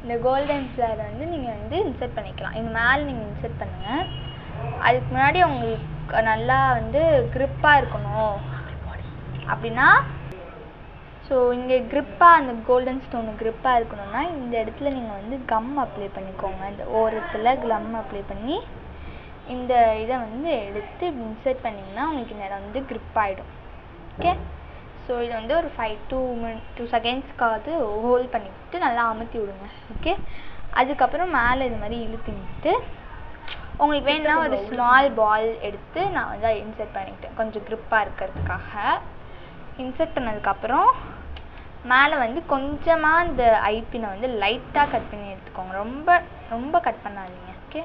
இந்த golden flower வந்து நீங்கள் வந்து இன்சர்ட் பண்ணிக்கலாம். இது மேலே நீங்கள் இன்சர்ட் பண்ணுங்கள். அதுக்கு முன்னாடி உங்களுக்கு நல்லா வந்து க்ரிப்பாக இருக்கணும் அப்படின்னா, ஸோ இங்கே க்ரிப்பாக அந்த கோல்டன் ஸ்டோனு க்ரிப்பாக இருக்கணும்னா இந்த இடத்துல நீங்கள் வந்து கம் அப்ளை பண்ணிக்கோங்க. இந்த ஓரத்தில் கம் அப்ளை பண்ணி இந்த இதை வந்து எடுத்து இன்சர்ட் பண்ணிங்கன்னா உங்களுக்கு இந்த இடம் வந்து க்ரிப் ஆகிடும். ஓகே, ஸோ இது வந்து ஒரு 2 செகண்ட்ஸ்க்காவது ஹோல்ட் பண்ணிவிட்டு நல்லா அமுத்தி விடுங்க. ஓகே, அதுக்கப்புறம் மேலே இது மாதிரி இழுத்துட்டு உங்களுக்கு வேணும்னா ஒரு ஸ்மால் பால் எடுத்து நான் வந்து இன்சர்ட் பண்ணிக்கிட்டேன் கொஞ்சம் க்ரிப்பாக இருக்கிறதுக்காக. இன்சர்ட் பண்ணதுக்கப்புறம் மேலே வந்து கொஞ்சமாக இந்த ஐப்பினை வந்து லைட்டாக கட் பண்ணி எடுத்துக்கோங்க. ரொம்ப ரொம்ப கட் பண்ணாதீங்க. ஓகே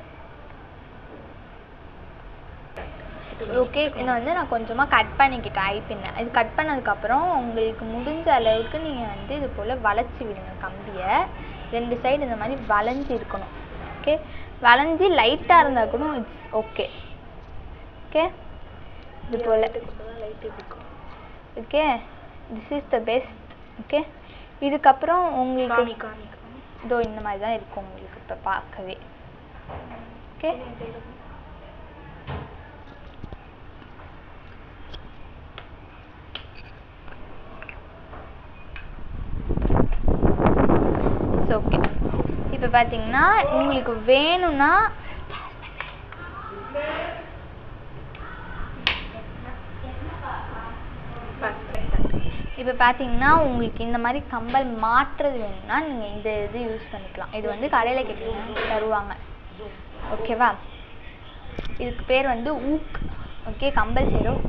ஓகே, இதை வந்து நான் கொஞ்சமாக கட் பண்ணிக்கிட்டேன் ஐப்பின்னை. இது கட் பண்ணதுக்கப்புறம் உங்களுக்கு முடிஞ்ச அளவுக்கு நீங்கள் வந்து இது போல் வளைச்சி விடுங்க. கம்பியை 2 சைடு இந்த மாதிரி வளைஞ்சி இருக்கணும். ஓகே, வளைஞ்சி லைட்டாக இருந்தால் கூட இட்ஸ் ஓகே. ஓகே, இது போல் okay, this is the best. Okay, இதுக்கப்புறம் உங்களுக்கு இதோ இந்த மாதிரி தான் இருக்கும் உங்களுக்கு இப்போ பார்க்கவே. ஓகே, ஓகே இப்போ பார்த்தீங்கன்னா உங்களுக்கு வேணும்னா இப்போ பார்த்தீங்கன்னா உங்களுக்கு இந்த மாதிரி கம்பல் மாற்றுறது வேணும்னா நீங்கள் இந்த இது யூஸ் பண்ணிக்கலாம். இது வந்து கடையில் கேட்டீங்கன்னா தருவாங்க. ஓகேவா, இதுக்கு பேர் வந்து ஹூக். ஓகே, கம்பல் செய்கிறோம்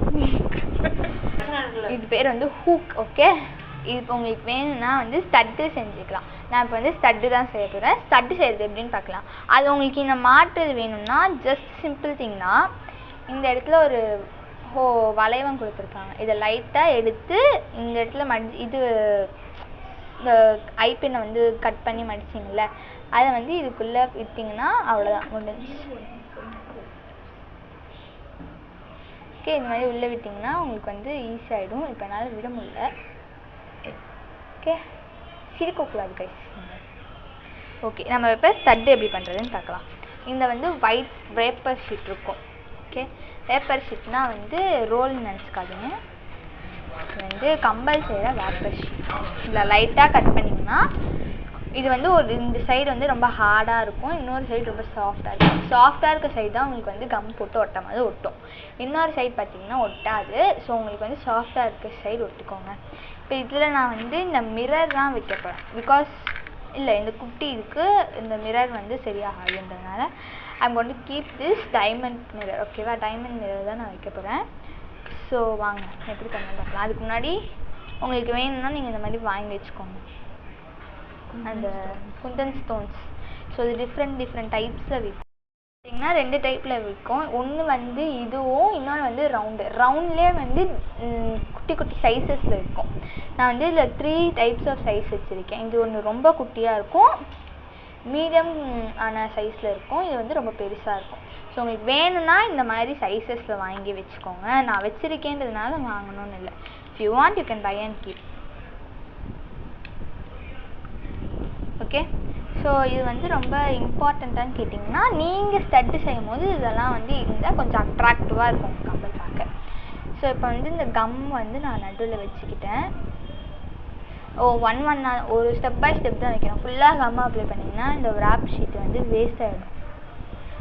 இது பேர் வந்து ஹூக். ஓகே, இது இப்போ உங்களுக்கு வேணும்னா வந்து ஸ்டட்டு செஞ்சுக்கலாம். நான் இப்போ வந்து ஸ்டட்டு தான் செய்ய போகிறேன். ஸ்டட்டு செய்கிறது எப்படின்னு பார்க்கலாம். அது உங்களுக்கு இந்த மாற்றுறது வேணும்னா ஜஸ்ட் சிம்பிள் திங் தான். இந்த இடத்துல ஒரு வளைவம் கொடுத்துருக்காங்க. இதை லைட்டாக எடுத்து இந்த இடத்துல இது இந்த ஐப்பினை வந்து கட் பண்ணி மடிச்சிங்கள்ல அதை வந்து இதுக்குள்ளே விட்டிங்கன்னா அவ்வளோதான் முடிஞ்சு. ஓகே, இந்த மாதிரி உள்ளே விட்டிங்கன்னா உங்களுக்கு வந்து ஈஸியாகிடும். இப்போ என்னால் விட முடியல. Okay, சிரிக்கக்கூடாது guys. ஓகே, நம்ம இப்போ ஸ்டட்டு எப்படி பண்ணுறதுன்னு பார்க்கலாம். இந்த வந்து ஒயிட் வேப்பர் ஷீட் இருக்கும். ஓகே, வேப்பர் ஷீட்னா வந்து ரோல்னு நினச்சிக்காதீங்க. இது வந்து கம்பல் செய்கிற வேப்பர் ஷீட். இதில் லைட்டாக கட் பண்ணிங்கன்னா இது வந்து ஒரு இந்த சைடு வந்து ரொம்ப ஹார்டாக இருக்கும், இன்னொரு சைடு ரொம்ப சாஃப்டாக இருக்கும். சாஃப்டாக இருக்க சைடு தான் உங்களுக்கு வந்து கம் போட்டு ஒட்ட மாதிரி ஒட்டும். இன்னொரு சைடு பார்த்தீங்கன்னா ஒட்டாது. ஸோ உங்களுக்கு வந்து சாஃப்டாக இருக்க சைடு ஒட்டிக்கோங்க. இப்போ இதில் நான் வந்து இந்த மிரர் தான் வைக்க போகிறேன். பிகாஸ் இல்லை இந்த குட்டி இருக்குது, இந்த மிரர் வந்து சரியாகாதுன்றதுனால I'm going to keep this diamond mirror. ஓகேவா, டைமண்ட் மிரர் தான் நான் வைக்க போகிறேன். ஸோ வாங்க எப்படி பண்ணலாம் பார்க்கலாம். அதுக்கு முன்னாடி உங்களுக்கு வேணும்னா நீங்கள் இந்த மாதிரி வாங்கி வச்சுக்கோங்க அந்த குந்தன் ஸ்டோன்ஸ். ஸோ இது டிஃப்ரெண்ட் டைப்ஸில் விற்கும். பார்த்தீங்கன்னா 2 டைப்பில் விற்கும். ஒன்று வந்து இதுவும், இன்னொன்று வந்து ரவுண்ட்லேயே வந்து குட்டி குட்டி சைஸஸில் இருக்கும். நான் வந்து இதில் 3 டைப்ஸ் ஆஃப் சைஸ் வச்சுருக்கேன். இது ஒன்று ரொம்ப குட்டியாக இருக்கும், மீடியம் ஆன சைஸில் இருக்கும், இது வந்து ரொம்ப பெருசாக இருக்கும். ஸோ உங்களுக்கு வேணும்னா இந்த மாதிரி சைஸஸில் வாங்கி வச்சுக்கோங்க. நான் வச்சுருக்கேன்றதுனால வாங்கணும்னு இல்லை. If you want you can buy and keep. Okay, so இது வந்து ரொம்ப இம்பார்ட்டண்ட்டான்னு கேட்டிங்கன்னா நீங்கள் ஸ்டட்டு செய்யும் போது இதெல்லாம் வந்து இருந்தால் கொஞ்சம் அட்ராக்டிவாக இருக்கும் கம்பல் பார்க்க. ஸோ இப்போ வந்து இந்த கம் வந்து நான் நடுவில் வச்சுக்கிட்டேன். ஒரு ஸ்டெப் பை ஸ்டெப் தான் வைக்கணும். ஃபுல்லாக கம் அப்ளை பண்ணிங்கன்னா இந்த ராப் ஷீட் வந்து வேஸ்ட் ஆகிடும்.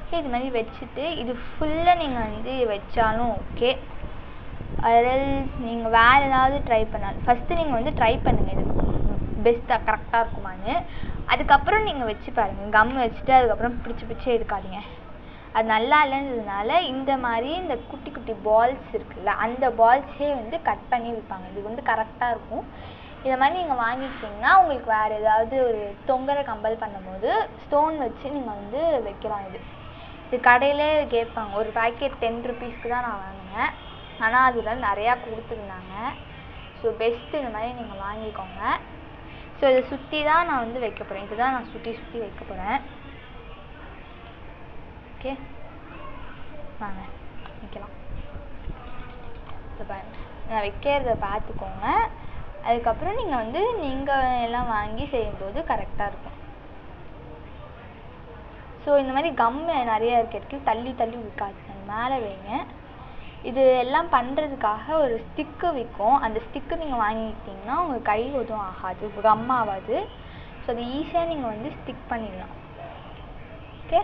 ஓகே, இது மாதிரி வச்சுட்டு இது ஃபுல்லாக நீங்கள் வந்து வச்சாலும் ஓகே. அதாவது நீங்கள் வேறு ஏதாவது ட்ரை பண்ணாலும் ஃபஸ்ட்டு நீங்கள் வந்து ட்ரை பண்ணுங்கள் இது பெஸ்ட்டாக கரெக்டாக இருக்குமான்னு. அதுக்கப்புறம் நீங்கள் வச்சு பாருங்கள். கம் வச்சுட்டு அதுக்கப்புறம் பிடிச்சி எடுக்காதீங்க. அது நல்லா இல்லைன்றதுனால இந்த மாதிரி இந்த குட்டி குட்டி பால்ஸ் இருக்குல்ல, அந்த பால்ஸே வந்து கட் பண்ணி விற்பாங்க. இது வந்து கரெக்டாக இருக்கும். இதை மாதிரி நீங்கள் வாங்கிக்கிட்டிங்கன்னா உங்களுக்கு வேறு ஏதாவது ஒரு தொங்கரை கம்பல் பண்ணும்போது ஸ்டோன் வச்சு நீங்கள் வந்து வைக்கலாம். இது கடையிலே கேட்பாங்க. ஒரு பேக்கெட் 10 ருபீஸ்க்கு தான் நான் வாங்கினேன். ஆனால் அதில் நிறையா கொடுத்துருந்தாங்க. ஸோ பெஸ்ட்டு இந்த மாதிரி நீங்கள் வாங்கிக்கோங்க. ஸோ இதை சுற்றி தான் நான் வந்து வைக்க போகிறேன். இதுதான் நான் சுற்றி வைக்க போகிறேன். ஓகே, வாங்க வைக்கலாம். நான் வைக்கிறத பார்த்துக்கோங்க. அதுக்கப்புறம் நீங்கள் வந்து நீங்கள் எல்லாம் வாங்கி செய்யும்போது கரெக்டாக இருக்கும். ஸோ இந்த மாதிரி கம்மு நிறைய இருக்க இடத்துல தள்ளி தள்ளி விற்காது, மேலே வைங்க. இது எல்லாம் பண்ணுறதுக்காக ஒரு ஸ்டிக்கு விற்கும், அந்த ஸ்டிக்கு நீங்கள் வாங்கிக்கிட்டிங்கன்னா உங்கள் கை எதுவும் ஆகாது, கம் ஆகாது. ஸோ அது ஈஸியாக நீங்கள் வந்து ஸ்டிக் பண்ணிடலாம். ஓகே,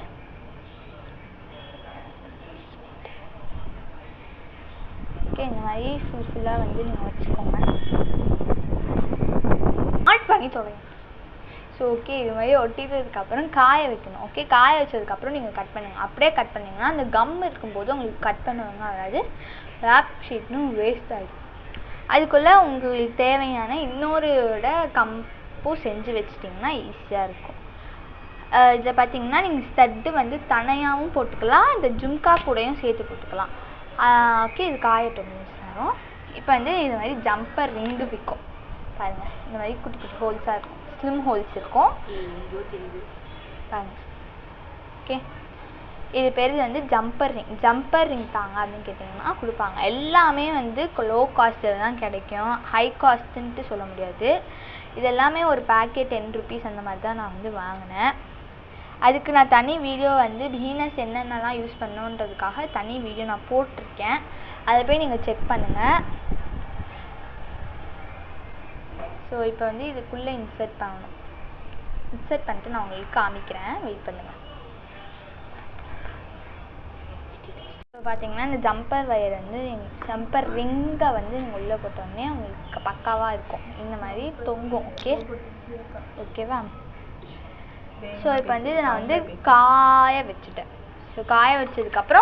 ஓகே இந்த மாதிரி ஃபுல்லாக வந்து நீங்கள் வச்சுக்கோங்க. ஆட் பண்ணி தொலைங்க. ஸோ ஓகே, இது மாதிரி ஒட்டிட்டதுக்கப்புறம் காய வைக்கணும். ஓகே, காய வச்சதுக்கப்புறம் நீங்கள் கட் பண்ணுங்கள். அப்படியே கட் பண்ணிங்கன்னா அந்த கம் இருக்கும்போது உங்களுக்கு கட் பண்ணுவாங்க, அதாவது ரேப் ஷீட்னு வேஸ்ட் ஆகிடும். அதுக்குள்ளே உங்களுக்கு தேவையான இன்னொருட கம்பும் செஞ்சு வச்சிட்டிங்கன்னா ஈஸியாக இருக்கும். இதை பார்த்தீங்கன்னா நீங்கள் ஸ்டட்டு வந்து தனியாகவும் போட்டுக்கலாம், இந்த ஜும்கா கூடையும் சேர்த்து போட்டுக்கலாம். ஓகே, இது காயட்டும் நேரம். இப்போ வந்து இது மாதிரி ஜம்பர் ரிங்கு விற்கும் பாருங்கள், இந்த மாதிரி குட்டி குட்டி ஹோல்ஸாக இருக்கும், ஸ்லிம் ஹோல்ஸ் இருக்கும் பாருங்கள். ஓகே, இது பேர் வந்து ஜம்பர் ரிங். ஜம்பர் ரிங் தாங்க அப்படின்னு கேட்டிங்கன்னா கொடுப்பாங்க. எல்லாமே வந்து லோ காஸ்ட்டில் தான் கிடைக்கும், ஹை காஸ்ட்டுன்ட்டு சொல்ல முடியாது. இது எல்லாமே ஒரு பேக்கெட் 10 rupees அந்த மாதிரி தான் நான் வந்து வாங்கினேன். அதுக்கு நான் தனி வீடியோ வந்து பிகினர்ஸ் என்னென்னலாம் யூஸ் பண்ணணுன்றதுக்காக தனி வீடியோ நான் போட்டிருக்கேன், அதை போய் நீங்கள் செக் பண்ணுங்கள். ஸோ இப்போ வந்து இதுக்குள்ளே இன்சர்ட் பண்ணணும். இன்சர்ட் பண்ணிட்டு நான் உங்களுக்கு காமிக்கிறேன், வெயிட் பண்ணுங்கள். இப்போ பார்த்தீங்கன்னா இந்த ஜம்பர் வயர் வந்து ஜம்பர் ரிங்கை வந்து நீங்கள் உள்ளே போட்டோடனே உங்களுக்கு பக்காவாக இருக்கும், இந்த மாதிரி தொங்கும். ஓகே, ஓகேவா? ஸோ இப்போ வந்து இதை நான் வந்து காய வச்சுட்டேன். ஸோ காய வச்சதுக்கப்புறம்